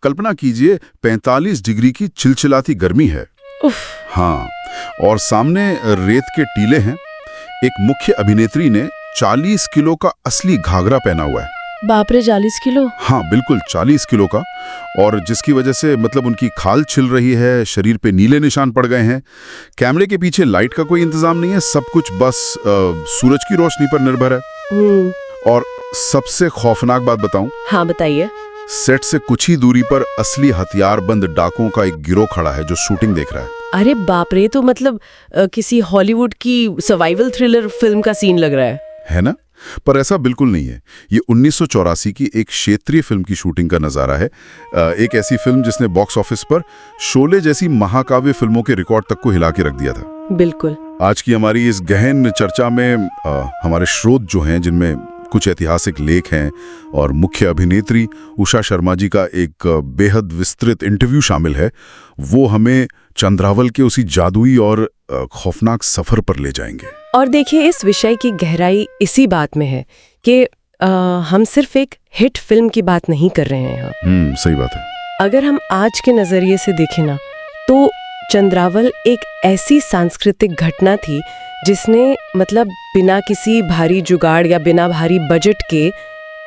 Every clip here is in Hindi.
कल्पना कीजिए 45 डिग्री की चिलचिलाती गर्मी है। उफ। हाँ, और सामने रेत के टीले हैं। एक मुख्य अभिनेत्री ने 40 किलो का असली घाघरा पहना हुआ है। बाप रे, 40 किलो। हाँ बिल्कुल, 40 किलो का, और जिसकी वजह से मतलब उनकी खाल छिल रही है, शरीर पे नीले निशान पड़ गए हैं। कैमरे के पीछे लाइट का कोई इंतजाम नहीं है, सब कुछ बस सूरज की रोशनी पर निर्भर है। और सबसे खौफनाक बात बताऊं? हाँ बताइए। सेट से कुछ ही दूरी पर असली हथियारबंद डाकुओं का एक गिरोह खड़ा है जो शूटिंग देख रहा है। अरे बाप रे, तो मतलब किसी हॉलीवुड की सर्वाइवल थ्रिलर फिल्म का सीन लग रहा है ना? पर ऐसा बिल्कुल नहीं है। ये 1984 की एक क्षेत्रीय फिल्म की शूटिंग का नजारा है। एक ऐसी फिल्म जिसने बॉक्स ऑफिस पर शोले जैसी महाकाव्य फिल्मों के रिकॉर्ड तक को हिला के रख दिया था। बिल्कुल। आज की हमारी इस गहन चर्चा में हमारे स्रोत जो हैं, जिनमें कुछ ऐतिहासिक लेख हैं और मुख्य अभिनेत्री उषा शर्मा जी का एक बेहद विस्तृत इंटरव्यू शामिल है, वो हमें चंद्रावल के उसी जादुई और खौफनाक सफर पर ले जाएंगे। और देखिए, इस विषय की गहराई इसी बात में है कि हम सिर्फ एक हिट फिल्म की बात नहीं कर रहे हैं यहाँ। सही बात है। अगर हम आज के नजरिए से देखें ना, तो चंद्रावल एक ऐसी सांस्कृतिक घटना थी जिसने मतलब बिना किसी भारी जुगाड़ या बिना भारी बजट के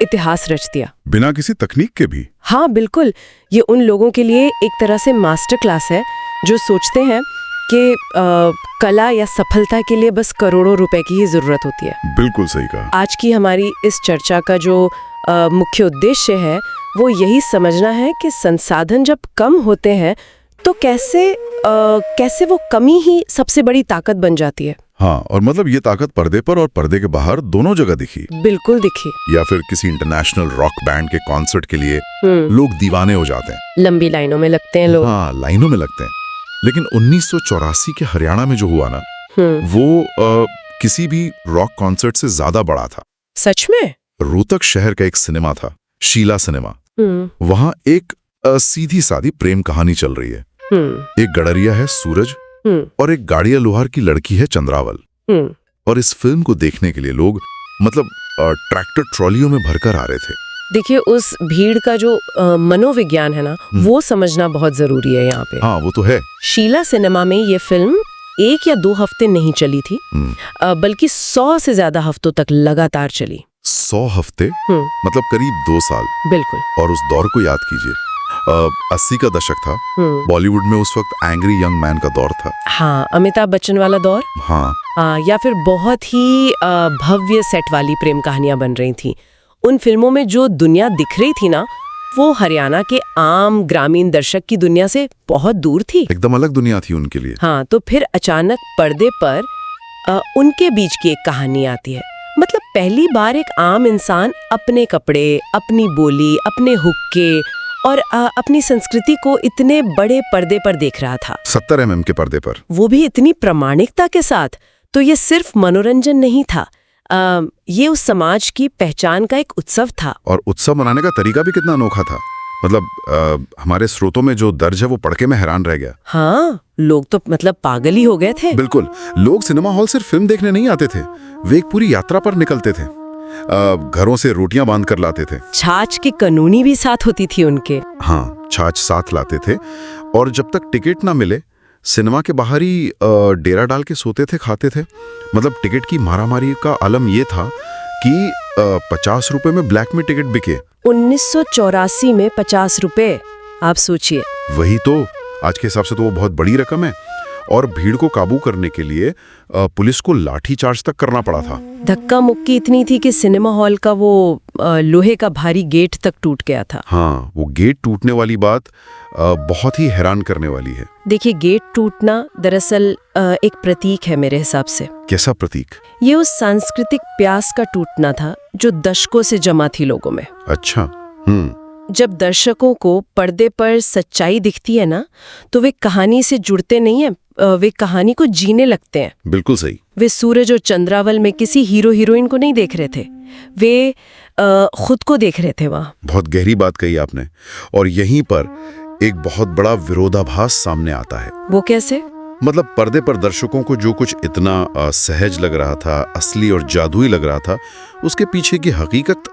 इतिहास रच दिया, बिना किसी तकनीक के भी। हाँ बिल्कुल, ये उन लोगों के लिए एक तरह से मास्टर क्लास है जो सोचते हैं कि कला या सफलता के लिए बस करोड़ों रुपए की ही जरूरत होती है। बिल्कुल सही कहा। आज की हमारी इस चर्चा का जो मुख्य उद्देश्य है वो यही समझना है कि संसाधन जब कम होते हैं तो कैसे वो कमी ही सबसे बड़ी ताकत बन जाती है। हाँ, और मतलब ये ताकत पर्दे पर और पर्दे के बाहर दोनों जगह दिखी। बिल्कुल दिखी। या फिर किसी इंटरनेशनल रॉक बैंड के कॉन्सर्ट के लिए लोग दीवाने हो जाते हैं, लंबी लाइनों में लगते हैं लोग। हाँ, लाइनों में लगते हैं। लेकिन 1984 के हरियाणा में जो हुआ ना, वो किसी भी रॉक कॉन्सर्ट से ज्यादा बड़ा था। सच में? रोहतक शहर का एक सिनेमा था, शीला सिनेमा। वहाँ एक सीधी सादी प्रेम कहानी चल रही है। एक गडरिया है सूरज और एक गाड़िया लोहार की लड़की है चंद्रावल। और इस फिल्म को देखने के लिए लोग मतलब ट्रैक्टर ट्रॉलियों में भरकर आ रहे थे। देखिए, उस भीड़ का जो मनोविज्ञान है ना, वो समझना बहुत जरूरी है यहाँ पे। हाँ, वो तो है। शीला सिनेमा में ये फिल्म 1 या 2 हफ्ते नहीं चली थी, बल्कि 100 से ज्यादा हफ्तों तक लगातार चली। 100 हफ्ते? मतलब करीब 2 साल। बिल्कुल। और उस दौर को याद कीजिए, 80 का दशक था। बॉलीवुड में उस वक्त एंग्री यंग मैन का दौर था। हाँ, अमिताभ बच्चन वाला दौर। हाँ। या फिर बहुत ही भव्य सेट वाली प्रेम कहानियां बन रही थी। उन फिल्मों में जो दुनिया दिख रही थी ना, वो हरियाणा के आम ग्रामीण दर्शक की दुनिया से बहुत दूर थी। एकदम अलग दुनिया थी उनके लिए। हाँ, तो फिर अचानक पर्दे पर उनके बीच की एक कहानी आती है। मतलब पहली बार एक आम इंसान अपने कपड़े, अपनी बोली, अपने हुक्के और अपनी संस्कृति को इतने बड़े पर्दे पर देख रहा था। 70 mm के पर्दे पर, वो भी इतनी प्रामाणिकता के साथ। तो ये सिर्फ मनोरंजन नहीं था, ये उस समाज की पहचान का एक उत्सव था। और उत्सव मनाने का तरीका भी कितना अनोखा था। मतलब हमारे स्रोतों में जो दर्ज है वो पढ़ के मैं हैरान रह गया। हाँ, लोग तो मतलब पागल ही हो गए थे। बिल्कुल, लोग सिनेमा हॉल सिर्फ फिल्म देखने नहीं आते थे, वे एक पूरी यात्रा पर निकलते थे। घरों से रोटियां बांध कर लाते थे। छाछ की कानूनी भी साथ होती थी उनके। हाँ, छाछ साथ लाते थे। और जब तक टिकट ना मिले, सिनेमा के बाहर ही डेरा डाल के सोते थे, खाते थे। मतलब टिकट की मारामारी का आलम ये था कि 50 रुपए में ब्लैक में टिकट बिके। 1984 में 50 रुपए, आप सोचिए। वही तो, आज के हिसाब से तो वो बहुत बड़ी रकम है। और भीड़ को काबू करने के लिए पुलिस को लाठी चार्ज तक करना पड़ा था। धक्का मुक्की इतनी थी कि सिनेमा हॉल का वो लोहे का भारी गेट तक टूट गया था। हाँ, वो गेट टूटने वाली बात बहुत ही हैरान करने वाली है। देखिए, गेट टूटना दरअसल एक प्रतीक है मेरे हिसाब से। कैसा प्रतीक? ये उस सांस्कृतिक प्यास का टूटना था जो दशकों से जमा थी लोगों में। अच्छा। जब दर्शकों को पर्दे पर सच्चाई दिखती है ना, तो वे कहानी से जुड़ते नहीं है, वे कहानी को जीने लगते हैं। बिल्कुल सही। वे सूरज और चंद्रावल में किसी हीरो हीरोइन को नहीं देख रहे थे, वे खुद को देख रहे थे वहाँ। बहुत गहरी बात कही आपने। और यहीं पर एक बहुत बड़ा विरोधाभास सामने आता है। वो कैसे? मतलब पर्दे पर दर्शकों को जो कुछ इतना सहज लग रहा था, असली और जादुई लग रहा था, उसके पीछे की हकीकत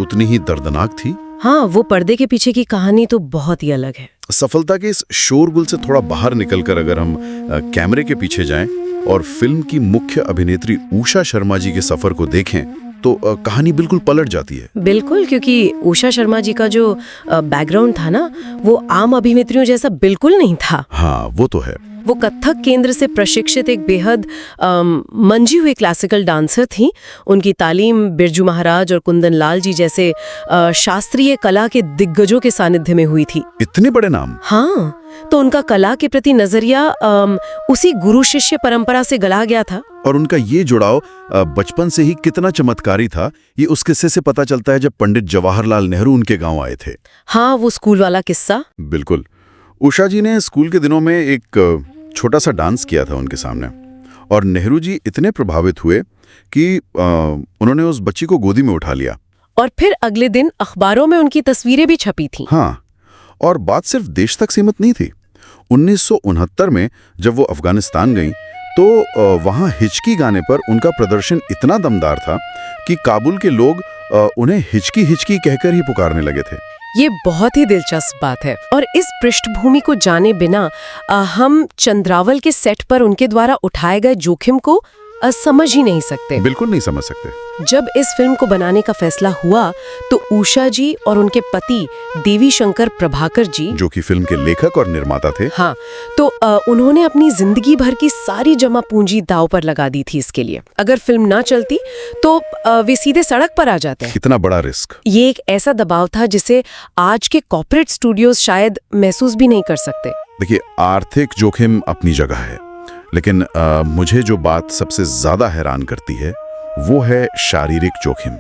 उतनी ही दर्दनाक थी। हाँ, वो पर्दे के पीछे की कहानी तो बहुत ही अलग है। सफलता के इस शोरगुल से थोड़ा बाहर निकलकर अगर हम कैमरे के पीछे जाएं और फिल्म की मुख्य अभिनेत्री उषा शर्मा जी के सफर को देखें तो कहानी बिल्कुल पलट जाती है। बिल्कुल, क्योंकि उषा शर्मा जी का जो बैकग्राउंड था ना, वो आम अभिनेत्रियों जैसा बिल्कुल नहीं था। हाँ, वो तो है। वो कथक केंद्र से प्रशिक्षित एक बेहद मंजी हुई क्लासिकल डांसर थी। उनकी तालीम बिरजू महाराज और कुंदन लाल जी जैसे शास्त्रीय कला के दिग्गजों के सानिध्य में हुई थी। इतने बड़े नाम। हाँ, तो उनका कला के प्रति नजरिया उसी गुरु शिष्य परंपरा से गला गया था। और उनका ये जुड़ाव बचपन से ही कितना चमत्कारी था, ये उस किस्से से पता चलता है जब पंडित जवाहरलाल नेहरू उनके गांव आए थे। हाँ, वो स्कूल वाला किस्सा। बिल्कुल। उषा जी ने स्कूल के दिनों में एक छोटा सा डांस किया था उनके सामने, और नेहरू जी इतने प्रभावित हुए कि उन्होंने उस बच्ची को गोदी में उठा लिया। और फिर अगले दिन अखबारों में उनकी तस्वीरें भी छपी थी। हाँ, और बात सिर्फ देश तक सीमित नहीं थी। 1969 में जब वो अफगानिस्तान गईं तो वहाँ हिचकी गाने पर उनका प्रदर्शन इतना दमदार था कि काबुल के लोग उन्हें हिचकी हिचकी कहकर ही पुकारने लगे थे। ये बहुत ही दिलचस्प बात है। और इस पृष्ठभूमि को जाने बिना हम चंद्रावल के सेट पर उनके द्वारा उठाए गए जोखिम को समझ ही नहीं सकते। बिल्कुल नहीं समझ सकते। जब इस फिल्म को बनाने का फैसला हुआ तो उषा जी और उनके पति देवी शंकर प्रभाकर जी, जो कि फिल्म के लेखक और निर्माता थे, हाँ, तो उन्होंने अपनी जिंदगी भर की सारी जमा पूंजी दांव पर लगा दी थी इसके लिए। अगर फिल्म ना चलती तो वे सीधे सड़क पर आ जाते हैं। कितना बड़ा रिस्क। ये एक ऐसा दबाव था जिसे आज के कॉर्पोरेट स्टूडियोज शायद महसूस भी नहीं कर सकते। देखिए, आर्थिक जोखिम अपनी जगह है, लेकिन मुझे जो बात सबसे ज्यादा हैरान करती है वो है शारीरिक जोखिम।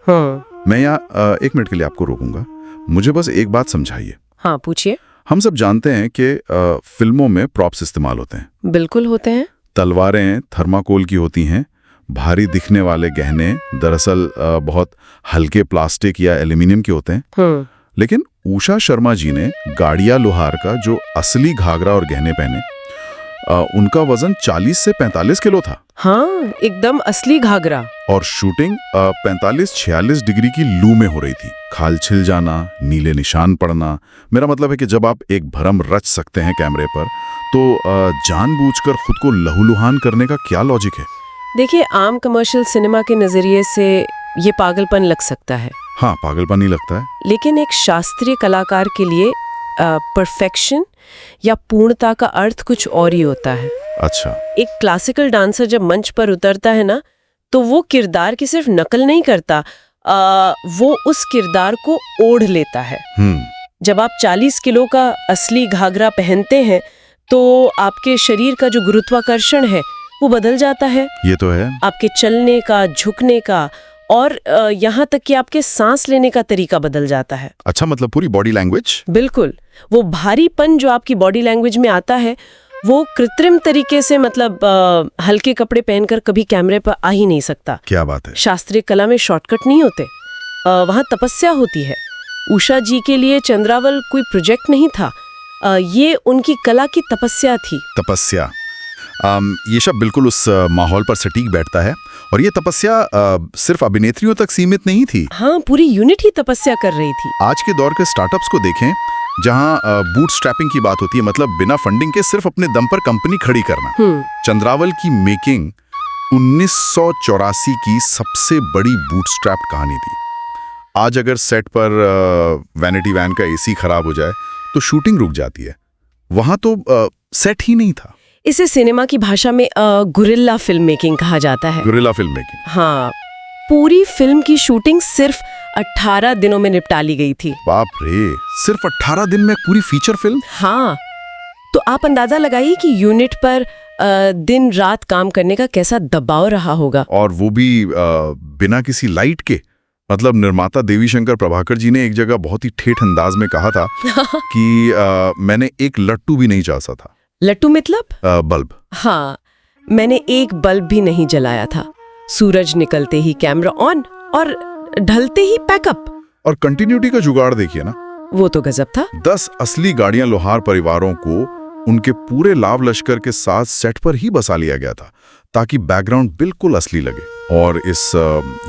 हाँ। मैं यहाँ 1 मिनट के लिए आपको रोकूंगा। मुझे बस एक बात समझाइए। हाँ, पूछिए। हम सब जानते हैं कि फिल्मों में प्रॉप्स इस्तेमाल होते हैं। बिल्कुल होते हैं। तलवारें थर्माकोल की होती हैं, भारी दिखने वाले गहने दरअसल बहुत हल्के प्लास्टिक या एल्यूमिनियम के होते हैं। लेकिन उषा शर्मा जी ने गाड़िया लोहार का जो असली घाघरा और गहने पहने, उनका वजन 40 से 45 किलो था। हाँ, एकदम असली घाघरा। और शूटिंग 45-46 डिग्री की लू में हो रही थी। खाल छिल जाना, नीले निशान पड़ना। मेरा मतलब है कि जब आप एक भरम रच सकते हैं कैमरे पर, तो जानबूझकर खुद को लहूलुहान करने का क्या लॉजिक है? देखिए, आम कमर्शियल सिनेमा के नजरिए से ये पागलपन लग सकता है। हाँ, पागलपन ही लगता है। लेकिन एक शास्त्रीय कलाकार के लिए परफेक्शन या पूर्णता का अर्थ कुछ और ही होता है। अच्छा। एक क्लासिकल डांसर जब मंच पर उतरता है ना, तो वो किरदार की सिर्फ नकल नहीं करता, वो उस किरदार को ओढ़ लेता है। जब आप 40 किलो का असली घाघरा पहनते हैं तो आपके शरीर का जो गुरुत्वाकर्षण है वो बदल जाता है। ये तो है। आपके चलने का, झुकने का, और यहाँ तक कि आपके सांस लेने का तरीका बदल जाता है। अच्छा, मतलब पूरी बॉडी लैंग्वेज? बिल्कुल। वो भारीपन जो आपकी बॉडी लैंग्वेज में आता है वो कृत्रिम तरीके से, मतलब हल्के कपड़े पहनकर कभी कैमरे पर आ ही नहीं सकता। क्या बात है। शास्त्रीय कला में शॉर्टकट नहीं होते, वहाँ तपस्या होती है। उषा जी के लिए चंद्रावल कोई प्रोजेक्ट नहीं था, ये उनकी कला की तपस्या थी। तपस्या, ये शब्द बिल्कुल उस माहौल पर सटीक बैठता है। और ये तपस्या सिर्फ अभिनेत्रियों तक सीमित नहीं थी। हाँ, पूरी यूनिट ही तपस्या कर रही थी। आज के दौर के स्टार्टअप्स को देखें, जहां बूट स्ट्रैपिंग की बात होती है, मतलब बिना फंडिंग के सिर्फ अपने दम पर कंपनी खड़ी करना। चंद्रावल की मेकिंग 1984 की सबसे बड़ी बूटस्ट्रैप कहानी थी। आज अगर सेट पर वैनिटी वैन का एसी खराब हो जाए तो शूटिंग रुक जाती है। वहां तो सेट ही नहीं था। इसे सिनेमा की भाषा में गुरिल्ला फिल्म मेकिंग कहा जाता है। Guerrilla film making. हाँ, पूरी फिल्म की शूटिंग सिर्फ 18 दिनों में निपटा ली गई थी। बाप रे, सिर्फ 18 दिन में पूरी फीचर फिल्म? हाँ, तो आप अंदाजा लगाइए कि यूनिट पर दिन रात काम करने का कैसा दबाव रहा होगा। और वो भी बिना किसी लाइट के। मतलब निर्माता देवी शंकर प्रभाकर जी ने एक जगह बहुत ही ठेठ अंदाज में कहा था कि मैंने एक लट्टू भी नहीं चासा था। लट्टू मतलब? बल्ब। हाँ, मैंने एक बल्ब भी नहीं जलाया था। सूरज निकलते ही कैमरा ऑन और ढलते ही पैकअप। और कंटिन्यूटी का जुगाड़ देखिए ना, वो तो गजब था। 10 असली गाड़ियां लोहार परिवारों को उनके पूरे लाव लश्कर के साथ सेट पर ही बसा लिया गया था ताकि बैकग्राउंड बिल्कुल असली लगे। और इस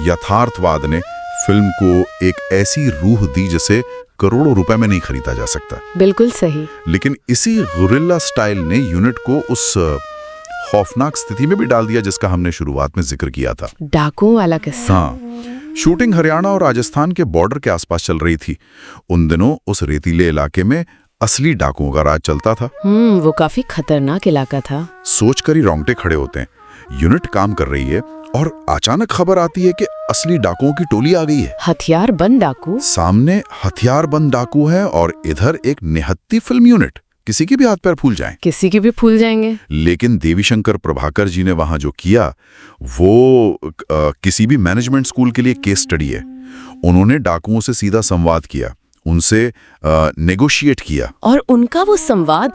यथार्थवाद ने फिल्म को एक ऐसी रूह दी जिसे करोड़ों रुपए में नहीं खरीदा जा सकता। बिल्कुल सही। लेकिन इसी गुरिल्ला स्टाइल ने यूनिट को उस खौफनाक स्थिति में भी डाल दिया जिसका हमने शुरुआत में जिक्र किया था। डाकुओं वाला किस्सा। हाँ, शूटिंग हरियाणा और राजस्थान के बॉर्डर के आसपास चल रही थी। उन दिनों उस रेतीले इलाके में असली डाकुओं का राज चलता था। वो काफी खतरनाक इलाका था। सोचकर ही रोंगटे खड़े होते हैं। यूनिट काम कर रही है और अचानक खबर आती है कि असली डाकुओं की टोली आ गई है। हथियार बंद डाकू। सामने हथियार बंद डाकू है और इधर एक निहत्ती फिल्म यूनिट। किसी की भी हाथ पैर फूल जाएं। किसी के भी फूल जाएंगे। लेकिन देवीशंकर प्रभाकर जी ने वहां जो किया वो किसी भी मैनेजमेंट स्कूल के लिए केस स्टडी है। उन्होंने डाकुओं से सीधा संवाद किया, उनसे नेगोशिएट किया। और उनका वो संवाद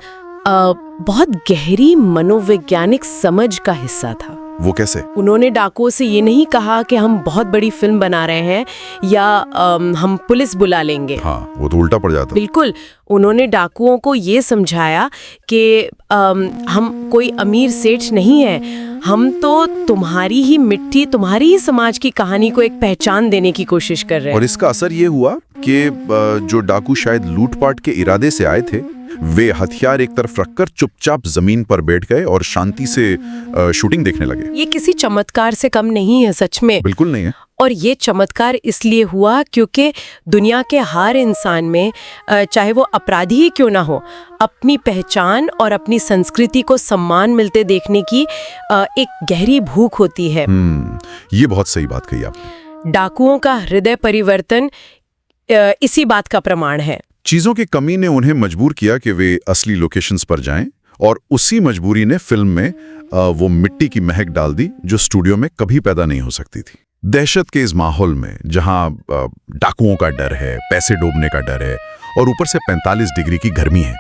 बहुत गहरी मनोवैज्ञानिक समझ का हिस्सा था। वो कैसे? उन्होंने डाकुओं से ये नहीं कहा कि हम बहुत बड़ी फिल्म बना रहे हैं या हम पुलिस बुला लेंगे। हाँ, वो तो उल्टा पड़ जाता। बिल्कुल, उन्होंने डाकुओं को ये समझाया कि हम कोई अमीर सेठ नहीं है, हम तो तुम्हारी ही मिट्टी, तुम्हारी ही समाज की कहानी को एक पहचान देने की कोशिश कर रहे हैं। और इसका असर ये हुआ कि जो डाकू शायद लूटपाट के इरादे से आए थे, वे हथियार एक तरफ रखकर चुपचाप जमीन पर बैठ गए और शांति से शूटिंग देखने लगे। ये किसी चमत्कार से कम नहीं है, सच में। बिल्कुल नहीं है। और ये चमत्कार इसलिए हुआ क्योंकि दुनिया के हर इंसान में, चाहे वो अपराधी ही क्यों ना हो, अपनी पहचान और अपनी संस्कृति को सम्मान मिलते देखने की एक गहरी भूख होती है। ये बहुत सही बात कही आपने। डाकुओं का हृदय परिवर्तन इसी बात का प्रमाण है। चीजों की कमी ने उन्हें मजबूर किया कि वे असली लोकेशंस पर जाएं, और उसी मजबूरी ने फिल्म में वो मिट्टी की महक डाल दी जो स्टूडियो में कभी पैदा नहीं हो सकती थी। दहशत के इस माहौल में, जहां डाकुओं का डर है, पैसे डूबने का डर है और ऊपर से 45 डिग्री की गर्मी है,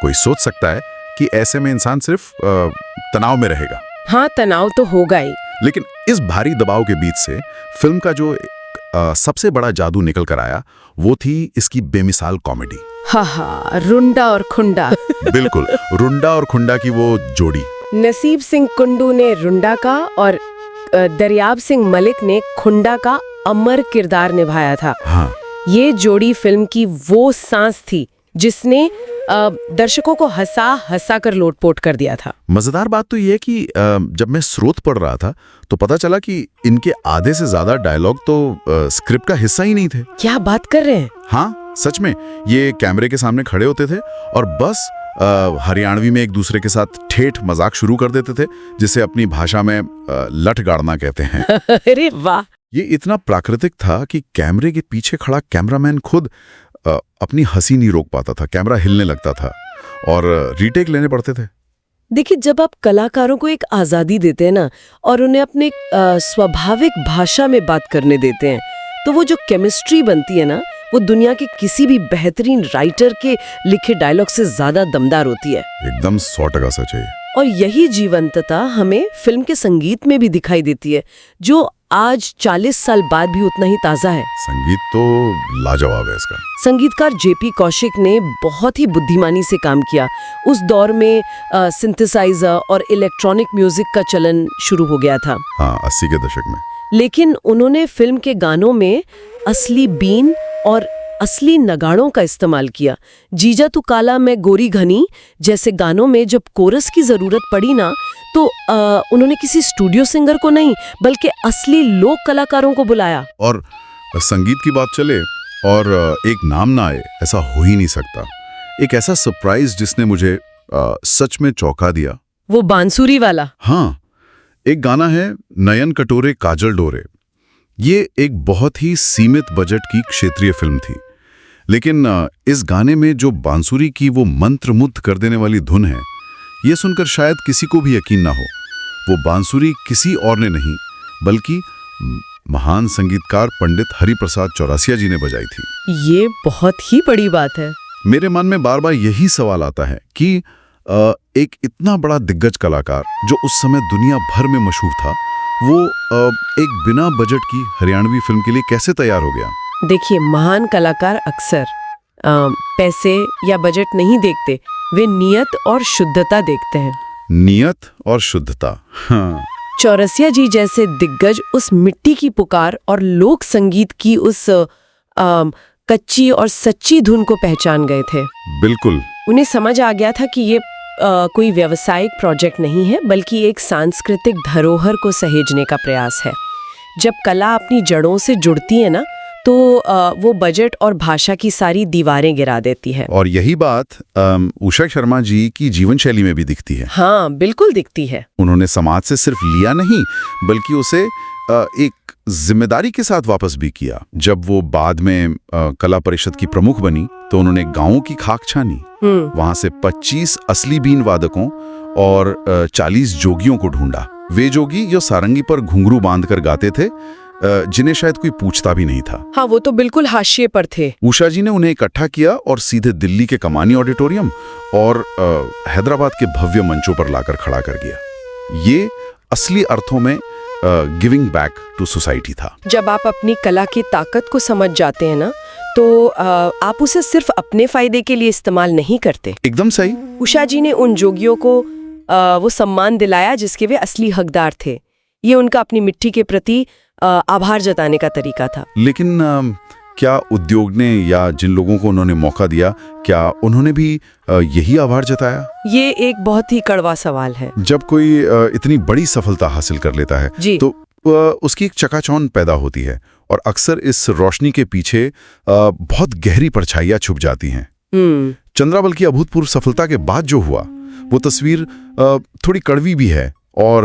कोई सोच सकता है कि ऐसे में इंसान सिर्फ तनाव में रहेगा। हाँ, तनाव तो होगा ही। लेकिन इस भारी दबाव के बीच से फिल्म का जो सबसे बड़ा जादू निकल कर आया वो थी इसकी बेमिसाल कॉमेडी। हाँ, रुंडा और खुंडा। बिल्कुल, रुंडा और खुंडा की वो जोड़ी। नसीब सिंह कुंडू ने रुंडा का और दरियाब सिंह मलिक ने खुंडा का अमर किरदार निभाया था। हाँ। ये जोड़ी फिल्म की वो सांस थी जिसने दर्शकों को हंसा कर लोटपोट कर दिया था। मजेदार बात तो ये कि जब मैं स्रोत पढ़ रहा था तो पता चला कि इनके आधे से ज्यादा डायलॉग तो स्क्रिप्ट का हिस्सा ही नहीं थे। क्या बात कर रहे हैं? हाँ, सच में। ये कैमरे के सामने खड़े होते थे और बस हरियाणवी में एक दूसरे के साथ ठेठ मजाक शुरू कर देते थे, जिसे अपनी भाषा में लठ गाड़ना कहते हैं। अरे वाह! ये इतना प्राकृतिक था कि कैमरे के पीछे खड़ा कैमरामैन खुद अपनी हंसी नहीं रोक पाता था। कैमरा हिलने लगता था और रीटेक लेने पड़ते थे। देखिए, जब आप कलाकारों को एक आज़ादी देते हैं ना, और उन्हें अपने स्वाभाविक भाषा में बात करने देते हैं, तो वो जो केमिस्ट्री बनती है ना, वो दुनिया के किसी भी बेहतरीन राइटर के लिखे डायलॉग से ज्यादा दमदार होती है। एकदम 100% सच है। और यही जीवंतता हमें फिल्म के संगीत में भी दिखाई देती है, जो आज 40 साल बाद भी उतना ही ताजा है। संगीत तो लाजवाब है इसका। संगीतकार जेपी कौशिक ने बहुत ही बुद्धिमानी से काम किया। उस दौर में सिंथेसाइजर और इलेक्ट्रॉनिक म्यूजिक का चलन शुरू हो गया था। हाँ, 80 के दशक में। लेकिन उन्होंने फिल्म के गानों में असली बीन और असली नगाड़ों का इस्तेमाल किया। जीजा तू काला मैं गोरी घनी जैसे गानों में जब कोरस की जरूरत पड़ी ना, तो उन्होंने किसी स्टूडियो सिंगर को नहीं बल्कि असली लोक कलाकारों को बुलाया। और संगीत की बात चले और एक नाम ना आए, ऐसा हो ही नहीं सकता। एक ऐसा सरप्राइज जिसने मुझे सच में चौंका दिया, वो बांसुरी वाला। हाँ, एक गाना है नयन कटोरे काजल डोरे। ये एक बहुत ही सीमित बजट की क्षेत्रीय फिल्म थी, लेकिन इस गाने में जो बांसुरी की वो मंत्रमुग्ध कर देने वाली धुन है, ये सुनकर शायद किसी को भी यकीन ना हो वो बांसुरी किसी और ने नहीं बल्कि महान संगीतकार पंडित हरिप्रसाद चौरसिया जी ने बजाई थी। ये बहुत ही बड़ी बात है। मेरे मन में बार बार यही सवाल आता है कि एक इतना बड़ा दिग्गज कलाकार जो उस समय दुनिया भर में मशहूर था, वो एक बिना बजट की हरियाणवी फिल्म के लिए कैसे तैयार हो गया? देखिए, महान कलाकार अक्सर पैसे या बजट नहीं देखते, वे नियत और शुद्धता देखते हैं। नियत और शुद्धता, हाँ, चौरसिया जी जैसे दिग्गज उस मिट्टी की पुकार और लोक संगीत की उस कच्ची और सच्ची धुन को पहचान गए थे। बिल्कुल। उन्हें समझ आ गया था कि ये कोई व्यावसायिक प्रोजेक्ट नहीं है, बल्कि एक सांस्कृतिक धरोहर को सहेजने का प्रयास है। जब कला अपनी जड़ों से जुड़ती है ना, तो वो बजट और भाषा की सारी दीवारें गिरा देती है। और यही बात उषा शर्मा जी की जीवन शैली में भी दिखती है। हाँ, बिल्कुल दिखती है। उन्होंने समाज से सिर्फ लिया नहीं, बल्कि उसे एक जिम्मेदारी के साथ वापस भी किया। जब वो बाद में कला परिषद की प्रमुख बनी, तो उन्होंने गांवों की खाक छानी। वहां से 25 असली बीन वादकों और 40 जोगियों को ढूंढा। वे जोगी जो सारंगी पर घुंघरू बांधकर गाते थे, जिन्हें शायद कोई पूछता भी नहीं था। हाँ, वो तो बिल्कुल हाशिए पर थे। उषा जी ने उन्हें इकट्ठा किया और सीधे दिल्ली के कमानी ऑडिटोरियम और हैदराबाद के भव्य मंचों पर लाकर खड़ा कर दिया। ये असली अर्थों में गिविंग बैक टू सोसाइटी था। जब आप अपनी कला की ताकत को समझ जाते हैं ना, तो आप उसे सिर्फ अपने फायदे के लिए इस्तेमाल नहीं करते। एकदम सही। उषा जी ने उन जोगियों को वो सम्मान दिलाया जिसके वे असली हकदार थे। ये उनका अपनी मिट्टी के प्रति आभार जताने का तरीका था। लेकिन क्या उद्योग ने या जिन लोगों को उन्होंने मौका दिया, क्या उन्होंने भी यही आभार जताया? ये एक बहुत ही कड़वा सवाल है। जब कोई इतनी बड़ी सफलता हासिल कर लेता है तो उसकी एक चकाचौंध पैदा होती है और अक्सर इस रोशनी के पीछे बहुत गहरी परछाइयां छुप जाती हैं। चंद्रावल की अभूतपूर्व सफलता के बाद जो हुआ, वो तस्वीर थोड़ी कड़वी भी है और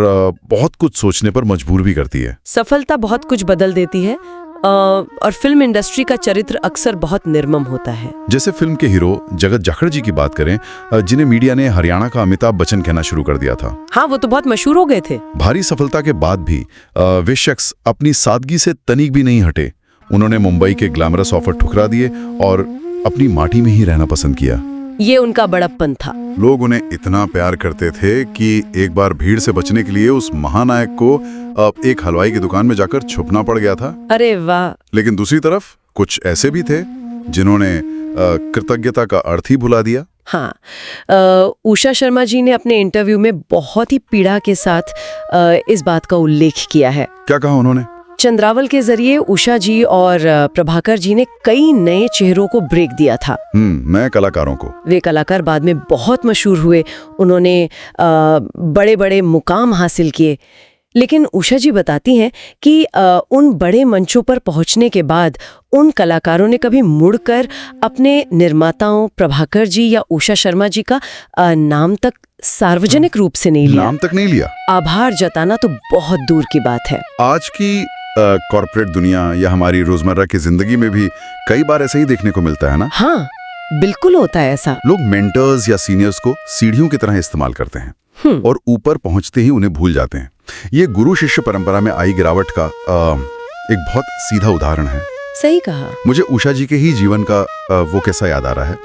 बहुत कुछ सोचने पर मजबूर भी करती है। सफलता बहुत कुछ बदल देती है और फिल्म इंडस्ट्री का चरित्र अक्सर बहुत निर्मम होता है। जैसे फिल्म के हीरो जगत जाखड़ जी की बात करें, जिन्हें मीडिया ने हरियाणा का अमिताभ बच्चन कहना शुरू कर दिया था। हाँ, वो तो बहुत मशहूर हो गए थे। भारी सफलता के बाद भी वे शख्स अपनी सादगी से तनिक भी नहीं हटे। उन्होंने मुंबई के ग्लैमरस ऑफर ठुकरा दिए और अपनी माटी में ही रहना पसंद किया। ये उनका बड़प्पन था। लोग उन्हें इतना प्यार करते थे कि एक बार भीड़ से बचने के लिए उस महानायक को एक हलवाई की दुकान में जाकर छुपना पड़ गया था। अरे वाह। लेकिन दूसरी तरफ कुछ ऐसे भी थे जिन्होंने कृतज्ञता का अर्थ ही भुला दिया। हाँ, उषा शर्मा जी ने अपने इंटरव्यू में बहुत ही पीड़ा के साथ इस बात का उल्लेख किया है। क्या कहा उन्होंने? चंद्रावल के जरिए उषा जी और प्रभाकर जी ने कई नए चेहरों को ब्रेक दिया था। नए कलाकारों को। वे कलाकार बाद में बहुत मशहूर हुए, उन्होंने बड़े बड़े मुकाम हासिल किए। लेकिन उषा जी बताती हैं कि उन बड़े मंचों पर पहुंचने के बाद उन कलाकारों ने कभी मुड़कर अपने निर्माताओं प्रभाकर जी या उषा शर्मा जी का नाम तक सार्वजनिक रूप से नहीं लिया। नाम तक नहीं लिया। आभार जताना तो बहुत दूर की बात है। आज की कॉर्पोरेट दुनिया या हमारी रोजमर्रा की जिंदगी में भी कई बार ऐसे ही देखने को मिलता है ना? हाँ, बिल्कुल होता है ऐसा। लोग मेंटर्स या सीनियर्स को सीढ़ियों की तरह इस्तेमाल करते हैं और ऊपर पहुंचते ही उन्हें भूल जाते हैं। ये गुरु शिष्य परंपरा में आई गिरावट का एक बहुत सीधा उदाहरण है। सही कहा। मुझे उषा जी के ही जीवन का वो कैसा याद आ रहा है,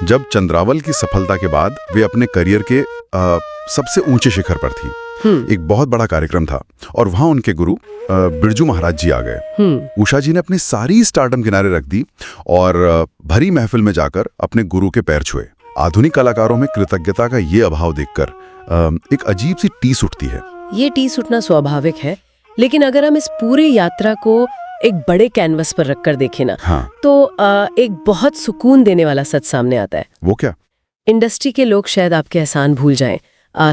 जब चंद्रावल की सफलता के बाद वे अपने करियर के सबसे ऊंचे शिखर पर थी। एक बहुत बड़ा कार्यक्रम था और वहां उनके गुरु बिरजू महाराज जी आ गए। उषा जी ने अपनी सारी स्टारडम किनारे रख दी और भरी महफिल में जाकर अपने गुरु के पैर छुए। आधुनिक कलाकारों में कृतज्ञता का ये अभाव देखकर एक अजीब सी टीस उठती है। ये टीस उठना स्वाभाविक है, लेकिन अगर हम इस पूरी यात्रा को एक बड़े कैनवस पर रखकर देखें ना, हाँ। तो एक बहुत सुकून देने वाला सच सामने आता है। वो क्या? इंडस्ट्री के लोग शायद आपके एहसान भूल जाएं,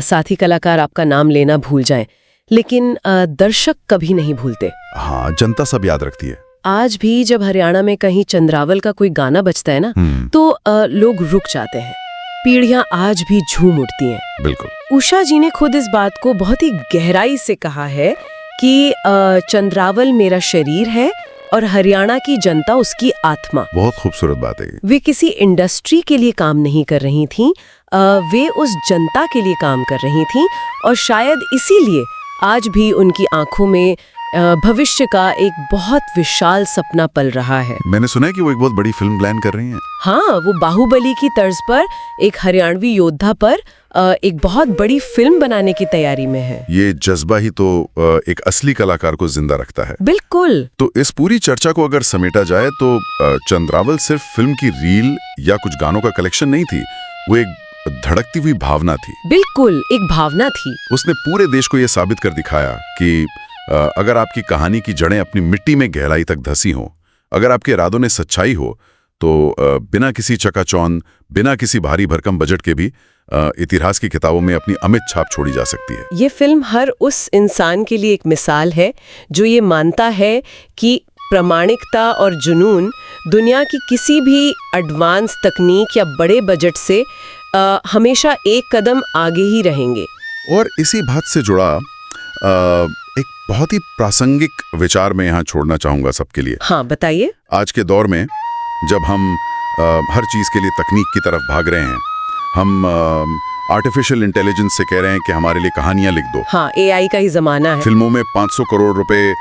साथी कलाकार आपका नाम लेना भूल जाएं, लेकिन दर्शक कभी नहीं भूलते। हाँ, जनता सब याद रखती है। आज भी जब हरियाणा में कहीं चंद्रावल का कोई गाना बजता है ना, तो लोग रुक जाते हैं। पीढ़ियां आज भी झूम उठती हैं। बिल्कुल। उषा जी ने खुद इस बात को बहुत ही गहराई से कहा है कि चंद्रावल मेरा शरीर है और हरियाणा की जनता उसकी आत्मा। बहुत खूबसूरत बात है। वे किसी इंडस्ट्री के लिए काम नहीं कर रही थीं, वे उस जनता के लिए काम कर रही थीं और शायद इसीलिए आज भी उनकी आंखों में भविष्य का एक बहुत विशाल सपना पल रहा है। मैंने सुना है कि वो एक बहुत बड़ी फिल्म प्लान कर रही हैं। हाँ, वो बाहुबली की तर्ज पर एक हरियाणवी योद्धा पर एक बहुत बड़ी फिल्म बनाने की तैयारी में है। ये जज्बा ही तो एक असली कलाकार को जिंदा रखता है। बिल्कुल। तो इस पूरी चर्चा को अगर समेटा जाए तो चंद्रावल सिर्फ फिल्म की रील या कुछ गानों का कलेक्शन नहीं थी, वो एक धड़कती हुई भावना थी। बिल्कुल, एक भावना थी। उसने पूरे देश को यह साबित कर दिखाया कि अगर आपकी कहानी की जड़ें अपनी मिट्टी में गहराई तक धसी हों, अगर आपके इरादों ने सच्चाई हो, तो बिना किसी चकाचौंध, बिना किसी भारी भरकम बजट के भी इतिहास की किताबों में अपनी अमिट छाप छोड़ी जा सकती है। ये फिल्म हर उस इंसान के लिए एक मिसाल है जो ये मानता है कि प्रामाणिकता और जुनून दुनिया की किसी भी एडवांस तकनीक या बड़े बजट से हमेशा एक कदम आगे ही रहेंगे। और इसी बात से जुड़ा एक बहुत ही प्रासंगिक विचार मैं यहाँ छोड़ना चाहूँगा सबके लिए। हाँ, बताइए। आज के दौर में जब हम हर चीज़ के लिए तकनीक की तरफ भाग रहे हैं, हम आर्टिफिशियल इंटेलिजेंस से कह रहे हैं कि हमारे लिए कहानियां लिख दो। हाँ, AI का ही जमाना है। फिल्मों में 500 करोड़ रुपए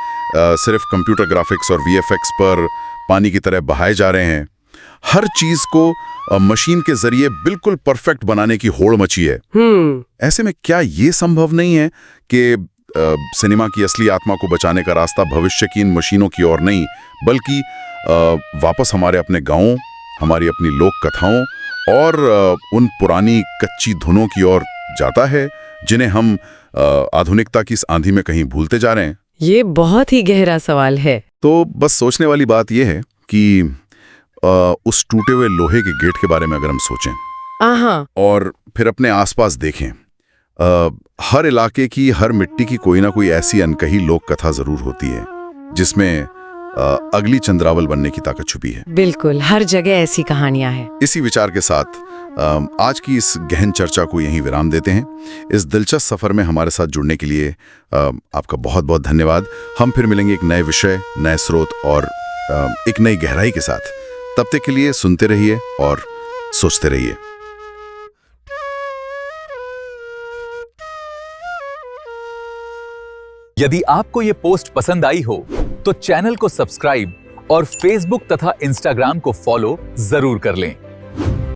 सिर्फ कंप्यूटर ग्राफिक्स और VFX पर पानी की तरह बहाए जा रहे हैं। हर चीज को मशीन के जरिए बिल्कुल परफेक्ट बनाने की होड़ मची है। ऐसे में क्या ये संभव नहीं है कि सिनेमा की असली आत्मा को बचाने का रास्ता भविष्य की इन मशीनों की ओर नहीं, बल्कि वापस हमारे अपने गांवों, हमारी अपनी लोक कथाओं और उन पुरानी कच्ची धुनों की ओर जाता है जिन्हें हम आधुनिकता की इस आंधी में कहीं भूलते जा रहे हैं? ये बहुत ही गहरा सवाल है। तो बस सोचने वाली बात यह है कि उस टूटे हुए लोहे के गेट के बारे में अगर हम सोचें और फिर अपने आसपास देखें, हर इलाके की, हर मिट्टी की कोई ना कोई ऐसी अनकही लोक कथा जरूर होती है जिसमें अगली चंद्रावल बनने की ताकत छुपी है। बिल्कुल, हर जगह ऐसी कहानियां हैं। इसी विचार के साथ आज की इस गहन चर्चा को यहीं विराम देते हैं। इस दिलचस्प सफर में हमारे साथ जुड़ने के लिए आपका बहुत बहुत धन्यवाद। हम फिर मिलेंगे एक नए विषय, नए स्रोत और एक नई गहराई के साथ। तब तक के लिए सुनते रहिए और सोचते रहिए। यदि आपको ये पोस्ट पसंद आई हो तो चैनल को सब्सक्राइब और फेसबुक तथा इंस्टाग्राम को फॉलो जरूर कर लें।